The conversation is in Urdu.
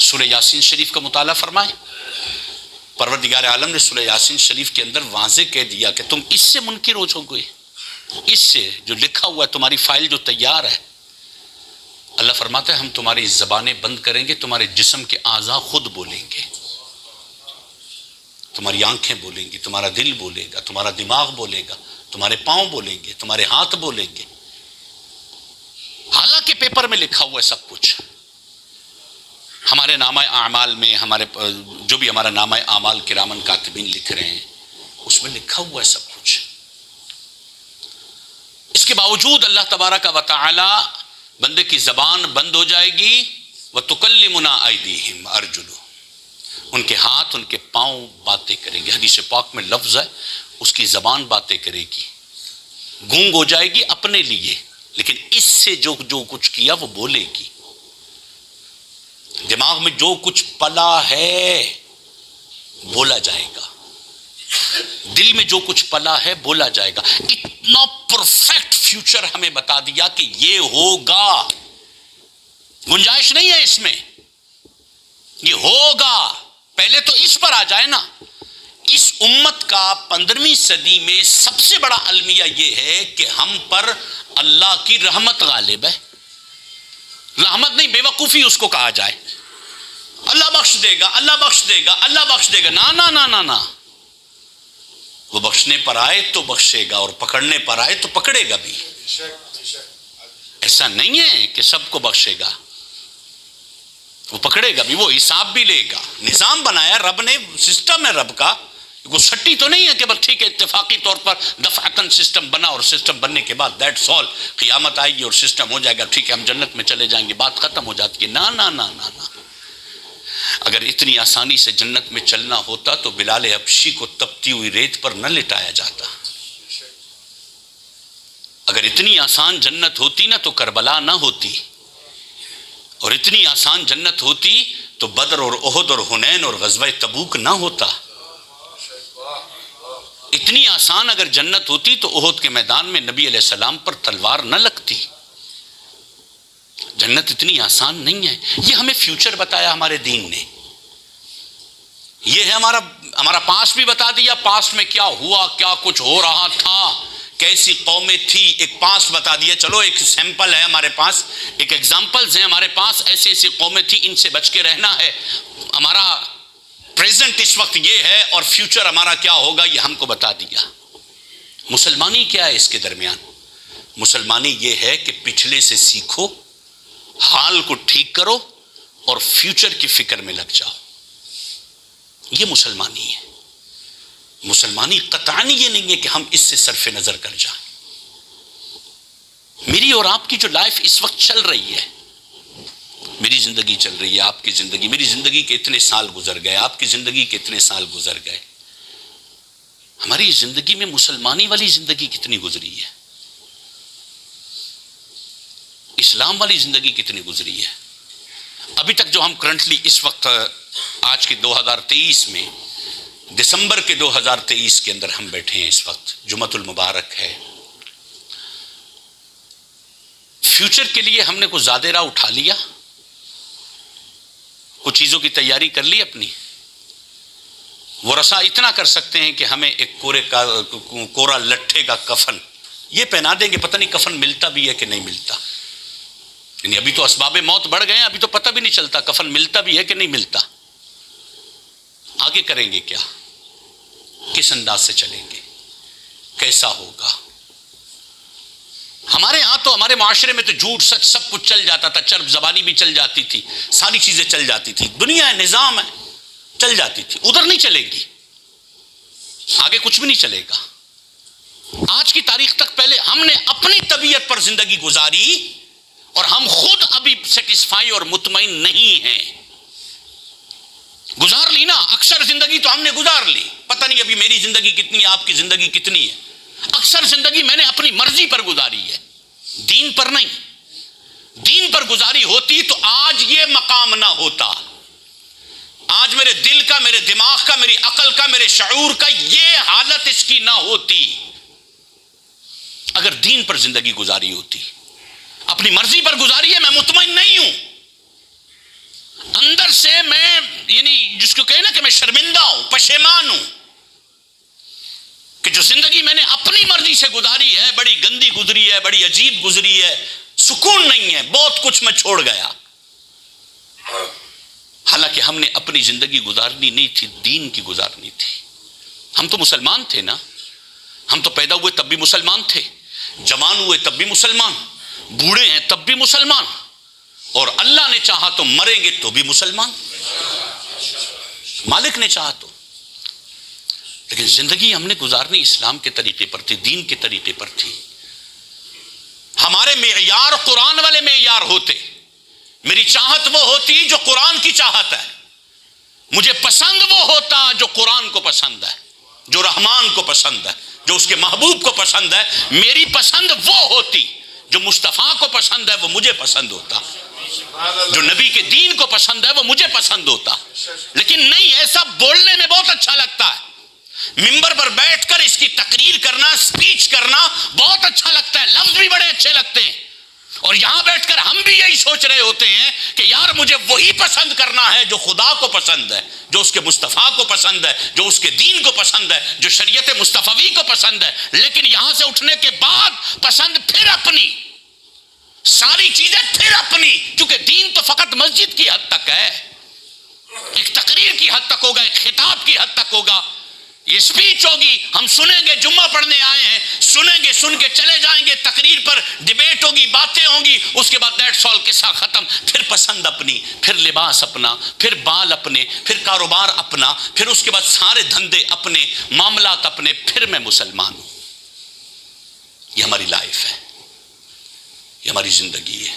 سورہ یاسین شریف کا مطالعہ فرمائیں. پروردگار عالم نے سورہ یاسین شریف کے اندر واضح کہہ دیا کہ تم اس سے منکر ہو جاؤ گے، اس سے جو لکھا ہوا ہے، تمہاری فائل جو تیار ہے. اللہ فرماتا ہے ہم تمہاری زبانیں بند کریں گے، تمہارے جسم کے اعضاء خود بولیں گے. تمہاری آنکھیں بولیں گی، تمہارا دل بولے گا، تمہارا دماغ بولے گا، تمہارے پاؤں بولیں گے، تمہارے ہاتھ بولیں گے. حالانکہ پیپر میں لکھا ہوا ہے سب کچھ. ہمارے نامہ اعمال میں، ہمارے جو بھی ہمارا نامہ اعمال کرامن کاتبین لکھ رہے ہیں، اس میں لکھا ہوا ہے سب کچھ. اس کے باوجود اللہ تبارک و تعالی بندے کی زبان بند ہو جائے گی. وَتُكَلِّمُنَا أَيْدِيهِمْ أَرْجُلُهُمْ، ان کے ہاتھ، ان کے پاؤں باتیں کریں گے. حدیث پاک میں لفظ ہے اس کی زبان باتیں کرے گی، گونگ ہو جائے گی اپنے لیے، لیکن اس سے جو کچھ کیا وہ بولے گی. دماغ میں جو کچھ پلا ہے بولا جائے گا، دل میں جو کچھ پلا ہے بولا جائے گا. اتنا پرفیکٹ فیوچر ہمیں بتا دیا کہ یہ ہوگا، گنجائش نہیں ہے اس میں، یہ ہوگا. پہلے تو اس پر آ جائے نا. اس امت کا 15ویں صدی میں سب سے بڑا المیہ یہ ہے کہ ہم پر اللہ کی رحمت غالب ہے. رحمت نہیں، بے وقوفی اس کو کہا جائے. اللہ بخش دے گا، اللہ بخش دے گا، اللہ بخش دے گا. نا نا نا نا نا، وہ بخشنے پر آئے تو بخشے گا، اور پکڑنے پر آئے تو پکڑے گا بھی. ایسا نہیں ہے کہ سب کو بخشے گا، وہ پکڑے گا بھی، وہ حساب بھی لے گا. نظام بنایا رب نے، سسٹم ہے رب کا. وہ سٹی تو نہیں ہے کہ بس ٹھیک ہے اتفاقی طور پر دفعتاً سسٹم بنا، اور سسٹم بننے کے بعد دیٹس آل، قیامت آئے گی اور سسٹم ہو جائے گا، ٹھیک ہے ہم جنت میں چلے جائیں گے، بات ختم ہو جاتی ہے. نا نا نا نا نا. اگر اتنی آسانی سے جنت میں چلنا ہوتا تو بلال حبشی کو تپتی ہوئی ریت پر نہ لٹایا جاتا. اگر اتنی آسان جنت ہوتی نا تو کربلا نہ ہوتی، اور اتنی آسان جنت ہوتی تو بدر اور احد اور حنین اور غزوہ تبوک نہ ہوتا. اتنی آسان اگر جنت ہوتی تو احد کے میدان میں نبی علیہ السلام پر تلوار نہ لگتی. جنت اتنی آسان نہیں ہے. یہ ہمیں فیوچر بتایا ہمارے دین نے. یہ ہے ہمارا پاس بھی بتا دیا، پاس میں کیا ہوا، کیا کچھ ہو رہا تھا، کیسی قومیں تھی، ایک پاس بتا دیا. چلو ایک سیمپل ہے ہمارے پاس، ایک ایگزامپلز ہیں ہمارے پاس، ایسی ایسی قومیں تھی، ان سے بچ کے رہنا ہے. ہمارا پریزنٹ اس وقت یہ ہے، اور فیوچر ہمارا کیا ہوگا یہ ہم کو بتا دیا. مسلمانی کیا ہے اس کے درمیان؟ مسلمانی یہ ہے کہ پچھلے سے سیکھو، حال کو ٹھیک کرو، اور فیوچر کی فکر میں لگ جاؤ. یہ مسلمانی ہے. مسلمانی قطعاً یہ نہیں ہے کہ ہم اس سے صرف نظر کر جائیں. میری اور آپ کی جو لائف اس وقت چل رہی ہے، میری زندگی چل رہی ہے، آپ کی زندگی، میری زندگی کے اتنے سال گزر گئے، آپ کی زندگی کے اتنے سال گزر گئے. ہماری زندگی میں مسلمانی والی زندگی کتنی گزری ہے، اسلام والی زندگی کتنی گزری ہے. ابھی تک جو ہم کرنٹلی اس وقت آج کے 2023 میں، دسمبر کے 2023 کے اندر ہم بیٹھے ہیں، اس وقت جمعۃ المبارک ہے. فیوچر کے لیے ہم نے کوئی زیادہ راہ اٹھا لیا، کچھ چیزوں کی تیاری کر لی اپنی. وہ رسا اتنا کر سکتے ہیں کہ ہمیں ایک کورا لٹھے کا کفن یہ پہنا دیں گے، پتہ نہیں کفن ملتا بھی ہے کہ نہیں ملتا. یعنی ابھی تو اسباب موت بڑھ گئے ہیں، ابھی تو پتہ بھی نہیں چلتا کفن ملتا بھی ہے کہ نہیں ملتا. آگے کریں گے کیا، کس انداز سے چلیں گے، کیسا ہوگا. ہمارے ہاں تو، ہمارے معاشرے میں تو جھوٹ سچ سب کچھ چل جاتا تھا، چرب زبانی بھی چل جاتی تھی، ساری چیزیں چل جاتی تھی. دنیا ہے، نظام ہے، چل جاتی تھی. ادھر نہیں چلے گی، آگے کچھ بھی نہیں چلے گا. آج کی تاریخ تک پہلے ہم نے اپنی طبیعت پر زندگی گزاری، اور ہم خود ابھی سیٹسفائی اور مطمئن نہیں ہیں. گزار لی نا، اکثر زندگی تو ہم نے گزار لی. پتہ نہیں ابھی میری زندگی کتنی ہے، آپ کی زندگی کتنی ہے. اکثر زندگی میں نے اپنی مرضی پر گزاری ہے، دین پر نہیں. دین پر گزاری ہوتی تو آج یہ مقام نہ ہوتا. آج میرے دل کا، میرے دماغ کا، میری عقل کا، میرے شعور کا یہ حالت اس کی نہ ہوتی اگر دین پر زندگی گزاری ہوتی. اپنی مرضی پر گزاری ہے، میں مطمئن نہیں ہوں، اندر سے میں یعنی جس کو کہے نا کہ میں شرمندہ ہوں، پشیمان ہوں کہ جو زندگی میں نے اپنی مرضی سے گزاری ہے بڑی گندی گزری ہے، بڑی عجیب گزری ہے، سکون نہیں ہے، بہت کچھ میں چھوڑ گیا۔ حالانکہ ہم نے اپنی زندگی گزارنی نہیں تھی، دین کی گزارنی تھی۔ ہم تو مسلمان تھے نا، ہم تو پیدا ہوئے تب بھی مسلمان تھے، جوان ہوئے تب بھی مسلمان، بوڑھے ہیں تب بھی مسلمان، اور اللہ نے چاہا تو مریں گے تو بھی مسلمان، مالک نے چاہا تو۔ لیکن زندگی ہم نے گزارنی اسلام کے طریقے پر تھی، دین کے طریقے پر تھی۔ ہمارے معیار قرآن والے معیار ہوتے، میری چاہت وہ ہوتی جو قرآن کی چاہت ہے، مجھے پسند وہ ہوتا جو قرآن کو پسند ہے، جو رحمان کو پسند ہے، جو اس کے محبوب کو پسند ہے۔ میری پسند وہ ہوتی، جو مصطفیٰ کو پسند ہے وہ مجھے پسند ہوتا، جو نبی کے دین کو پسند ہے وہ مجھے پسند ہوتا۔ لیکن نہیں، ایسا بولنے میں بہت اچھا لگتا ہے، ممبر پر بیٹھ کر اس کی تقریر کرنا، سپیچ کرنا بہت اچھا لگتا ہے، لفظ بھی بڑے اچھے لگتے ہیں، اور یہاں بیٹھ کر ہم بھی یہی سوچ رہے ہوتے ہیں کہ یار مجھے وہی پسند کرنا ہے جو خدا کو پسند ہے، جو اس کے مصطفیٰ کو پسند ہے، جو اس کے دین کو پسند ہے، جو شریعت مصطفی کو پسند ہے۔ لیکن یہاں سے اٹھنے کے بعد پسند پھر اپنی، ساری چیزیں پھر اپنی، کیونکہ دین تو فقط مسجد کی حد تک ہے، ایک تقریر کی حد تک ہوگا، ایک خطاب کی حد تک ہوگا، یہ سپیچ ہوگی، ہم سنیں گے، جمعہ پڑھنے آئے ہیں، سنیں گے، سن کے چلے جائیں گے، تقریر پر ڈیبیٹ ہوگی، باتیں ہوں گی، اس کے بعد دیٹس آل، قصہ ختم۔ پھر پسند اپنی، پھر لباس اپنا، پھر بال اپنے، پھر کاروبار اپنا، پھر اس کے بعد سارے دھندے اپنے، معاملات اپنے، پھر میں مسلمان ہوں۔ یہ ہماری لائف ہے، یہ ہماری زندگی ہے۔